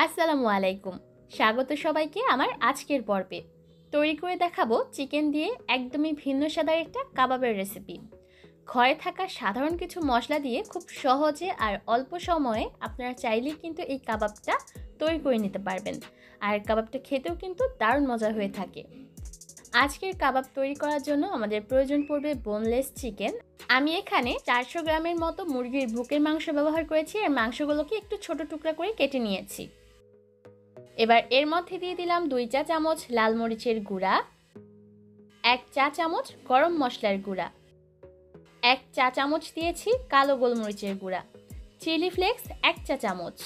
আসসালামু আলাইকুম। স্বাগত সবাইকে আমার আজকের পর্বে। তৈরি করে দেখাবো চিকেন দিয়ে একদমই ভিন্ন স্বাদের একটা কাবাবের রেসিপি। ঘরে থাকা সাধারণ কিছু মশলা দিয়ে খুব সহজে আর অল্প সময়ে আপনারা চাইলেই কিন্তু এই কাবাবটা তৈরি করে নিতে পারবেন। আর কাবাবটা খেতেও কিন্তু দারুণ মজা হয়ে থাকে। আজকের কাবাব তৈরি করার জন্য আমাদের প্রয়োজন পড়বে বোনলেস চিকেন। আমি এখানে 400 গ্রামের মতো মুরগির বুকের মাংস ব্যবহার করেছি আর মাংসগুলোকে একটু ছোট টুকরা করে কেটে নিয়েছি। এবার এর মধ্যে দিয়ে দিলাম 2 চা চামচ লাল মরিচের গুঁড়া, 1 চা চামচ গরম মশলার গুঁড়া, 1 চা চামচ দিয়েছি কালো গোলমরিচের গুঁড়া, চিলি ফ্লেক্স 1 চা চামচ,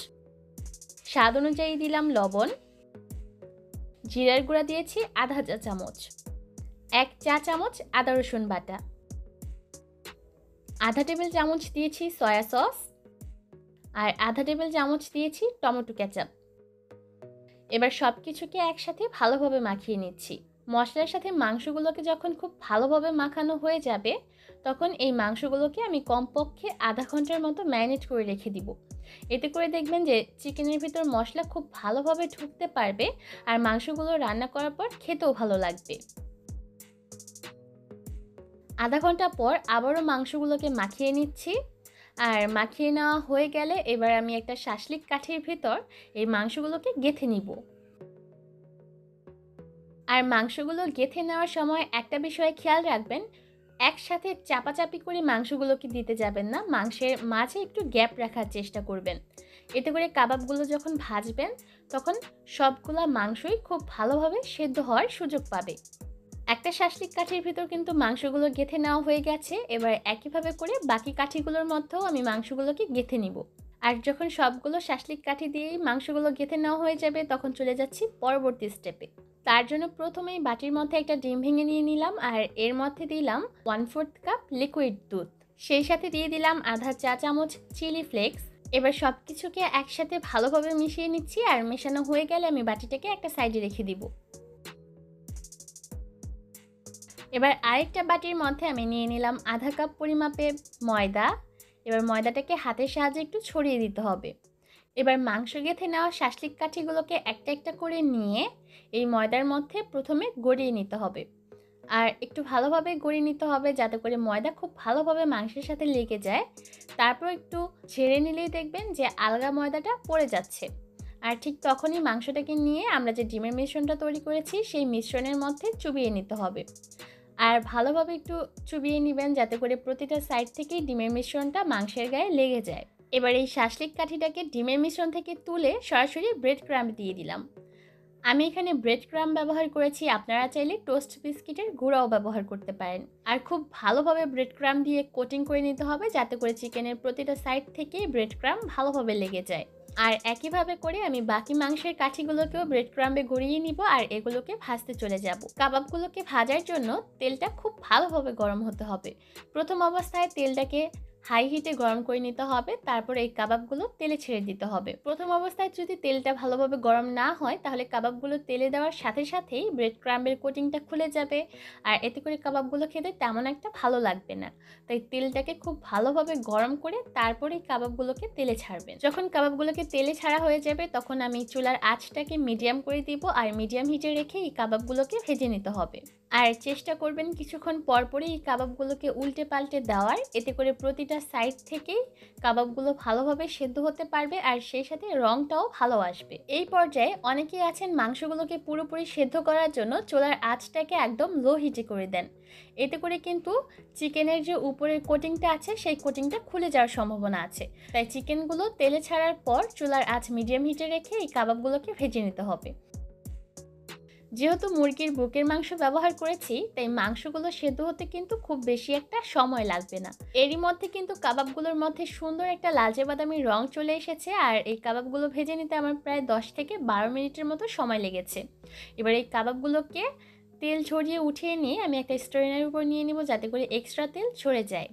স্বাদ অনুযায়ী দিলাম লবণ, জিরার গুঁড়া দিয়েছি আধা চা চামচ, 1 চা চামচ আদা রসুন বাটা, আধা টেবিল চামচ দিয়েছি সয়া সস আর আধা টেবিল চামচ দিয়েছি টমেটো কেচাপ। এবার সব কিছুকে একসাথে ভালোভাবে মাখিয়ে নিচ্ছি। মশলার সাথে মাংসগুলোকে যখন খুব ভালোভাবে মাখানো হয়ে যাবে তখন এই মাংসগুলোকে আমি কমপক্ষে আধা ঘন্টার মতো ম্যারিনেট করে রেখে দিব। এতে করে দেখবেন যে চিকেনের ভিতর মশলা খুব ভালোভাবে ঢুকতে পারবে আর মাংসগুলো রান্না করার পর খেতেও ভালো লাগবে। আধা ঘন্টা পর আবারও মাংসগুলোকে মাখিয়ে নিচ্ছি। আর মাখিয়ে নেওয়া হয়ে গেলে এবার আমি একটা শাসলিক কাঠির ভিতর এই মাংসগুলোকে গেঁথে নিব। আর মাংসগুলো গেঁথে নেওয়ার সময় একটা বিষয়ে খেয়াল রাখবেন, একসাথে চাপাচাপি করে মাংসগুলোকে দিতে যাবেন না, মাংসের মাঝে একটু গ্যাপ রাখার চেষ্টা করবেন। এতে করে কাবাবগুলো যখন ভাজবেন তখন সবগুলা মাংসই খুব ভালোভাবে সেদ্ধ হওয়ার সুযোগ পাবে। একটা শাসলিক কাঠির ভিতর কিন্তু মাংসগুলো গেঁথে নেওয়া হয়ে গেছে। এবার একইভাবে করে বাকি কাঠিগুলোর মধ্যেও আমি মাংসগুলোকে গেঁথে নিব। আর যখন সবগুলো শাসলিক কাঠি দিয়েই মাংসগুলো গেঁথে নেওয়া হয়ে যাবে তখন চলে যাচ্ছি পরবর্তী স্টেপে। তার জন্য প্রথমেই বাটির মধ্যে একটা ডিম ভেঙে নিয়ে নিলাম আর এর মধ্যে দিলাম 1/4 কাপ লিকুইড দুধ, সেই সাথে দিয়ে দিলাম আধা চা চামচ চিলি ফ্লেক্স। এবার সব কিছুকে একসাথে ভালোভাবে মিশিয়ে নিচ্ছি আর মেশানো হয়ে গেলে আমি বাটিটাকে একটা সাইডে রেখে দিব। এবার আরেকটা বাটির মধ্যে আমি নিয়ে নিলাম আধা কাপ পরিমাপে ময়দা। এবার ময়দাটাকে হাতের সাহায্যে একটু ছড়িয়ে দিতে হবে। এবার মাংস গেঁথে নেওয়া শাসলিক কাঠিগুলোকে একটা একটা করে নিয়ে এই ময়দার মধ্যে প্রথমে গড়িয়ে নিতে হবে। আর একটু ভালোভাবে গড়িয়ে নিতে হবে যাতে করে ময়দা খুব ভালোভাবে মাংসের সাথে লেগে যায়। তারপর একটু ঝেড়ে নিলেই দেখবেন যে আলগা ময়দাটা পড়ে যাচ্ছে। আর ঠিক তখনই মাংসটাকে নিয়ে আমরা যে ডিমের মিশ্রণটা তৈরি করেছি সেই মিশ্রণের মধ্যে চুবিয়ে নিতে হবে। আর ভালোভাবে একটু চুবিয়ে নেবেন যাতে করে প্রতিটা সাইড থেকেই ডিমের মিশ্রণটা মাংসের গায়ে লেগে যায়। এবার এই শাসলিক কাঠিটাকে ডিমের মিশ্রণ থেকে তুলে সরাসরি ব্রেড ক্রাম্ব দিয়ে দিলাম। আমি এখানে ব্রেড ক্রাম্ব ব্যবহার করেছি, আপনারা চাইলে টোস্ট বিস্কিটের গুঁড়াও ব্যবহার করতে পারেন। আর খুব ভালোভাবে ব্রেড ক্রাম্ব দিয়ে কোটিং করে নিতে হবে যাতে করে চিকেনের প্রতিটা সাইড থেকেই ব্রেড ক্রাম্ব ভালোভাবে লেগে যায়। আর একইভাবে করে আমি বাকি মাংসের কাঠিগুলোকেও ব্রেড ক্রাম্বে গড়িয়ে নিব আর এগুলোকে ভাজতে চলে যাব। কাবাবগুলোকে ভাজার জন্য তেলটা খুব ভালোভাবে গরম হতে হবে। প্রথম অবস্থায় তেলটাকে হাই হিটে গরম করে নিতে হবে, তারপর এই কাবাবগুলো তেলে ছেড়ে দিতে হবে। প্রথম অবস্থায় যদি তেলটা ভালোভাবে গরম না হয় তাহলে কাবাবগুলো তেলে দেওয়ার সাথে সাথেই ব্রেড ক্রাম্বের কোটিংটা খুলে যাবে আর এতে করে কাবাবগুলো খেতে তেমন একটা ভালো লাগবে না। তাই তেলটাকে খুব ভালোভাবে গরম করে তারপরে কাবাবগুলোকে তেলে ছাড়বেন। যখন কাবাবগুলোকে তেলে ছাড়া হয়ে যাবে তখন আমি চুলার আঁচটাকে মিডিয়াম করে দিব আর মিডিয়াম হিটে রেখে এই কাবাবগুলোকে ভেজে নিতে হবে। আর চেষ্টা করবেন কিছুক্ষণ পরপরই এই কাবাবগুলোকে উল্টে পাল্টে দেওয়ার, এতে করে প্রতিটা সাইড থেকেই কাবাবগুলো ভালোভাবে সেদ্ধ হতে পারবে আর সেই সাথে রঙটাও ভালো আসবে। এই পর্যায়ে অনেকেই আছেন মাংসগুলোকে পুরোপুরি সেদ্ধ করার জন্য চুলার আঁচটাকে একদম লো হিটে করে দেন। এতে করে কিন্তু চিকেনের যে উপরের কোটিংটা আছে সেই কোটিংটা খুলে যাওয়ার সম্ভাবনা আছে। তাই চিকেনগুলো তেলে ছাড়ার পর চুলার আঁচ মিডিয়াম হিটে রেখে এই কাবাবগুলোকে ভেজে নিতে হবে। যেহেতু মুরগির বুকের মাংস ব্যবহার করেছি তাই মাংসগুলো সেদ্ধ হতে কিন্তু খুব বেশি একটা সময় লাগবে না। এরই মধ্যে কিন্তু কাবাবগুলোর মধ্যে সুন্দর একটা লালচে বাদামি রং চলে এসেছে আর এই কাবাবগুলো ভেজে নিতে আমার প্রায় 10 থেকে 12 মিনিটের মতো সময় লেগেছে। এবার এই কাবাবগুলোকে তেল ঝরিয়ে উঠিয়ে নিয়ে আমি একটা স্ট্রেনারের উপর নিয়ে নিব যাতে করে এক্সট্রা তেল ঝরে যায়।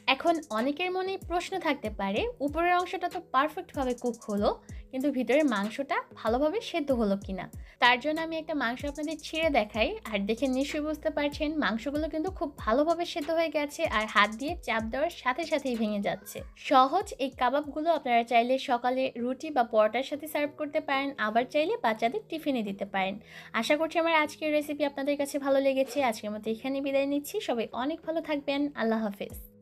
এখন অনেকের মনেই প্রশ্ন থাকতে পারে, উপরের অংশটা তো পারফেক্টভাবে কুক হলো, কিন্তু ভিতরের মাংসটা ভালোভাবে সেদ্ধ হলো কিনা। তার জন্য আমি একটা মাংস আপনাদের ছিঁড়ে দেখাই, আর দেখে নিশ্চয়ই বুঝতে পারছেন মাংসগুলো কিন্তু খুব ভালোভাবে সেদ্ধ হয়ে গেছে, আর হাত দিয়ে চাপ দেওয়ার সাথে সাথেই ভেঙে যাচ্ছে। সহজ এই কাবাবগুলো আপনারা চাইলে সকালে রুটি বা পরোটার সাথে সার্ভ করতে পারেন, আবার চাইলে বাচ্চাদের টিফিনে দিতে পারেন। আশা করছি আমার আজকের রেসিপি আপনাদের কাছে ভালো লেগেছে। আজকের মতো এখানে বিদায় নিচ্ছি। সবাই অনেক ভালো থাকবেন। আল্লাহ হাফেজ।